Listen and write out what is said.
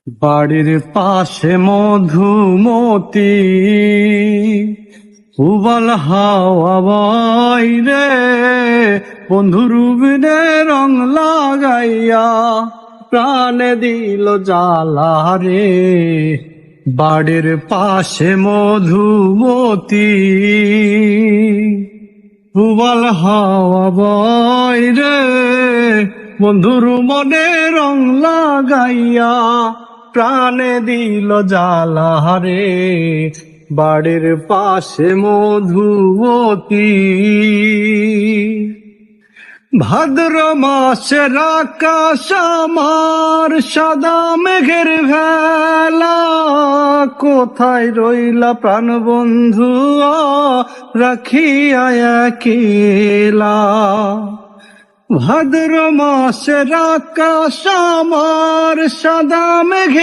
বাড়ির পাশে মধুমতি উবাল হাওয়া বয় রে, বন্ধুর বিনে রং লাগাইয়া প্রাণে দিল জ্বালা রে। বাড়ির পাশে মধুমতি উবাল হাওয়া বয় রে, বন্ধুর মনে রং লাগাইয়া প্রাণে দিল জ্বালা রে। বাড়ির পাশে মধুমতি। ভাদ্র মাসের আকাশ আমার সাদা মেঘের ভেলা, কোথায় রইলা প্রাণ বন্ধু রাখিয়া একলা। ভাদ্র মাসের আকাশ আমার সাদা মেঘে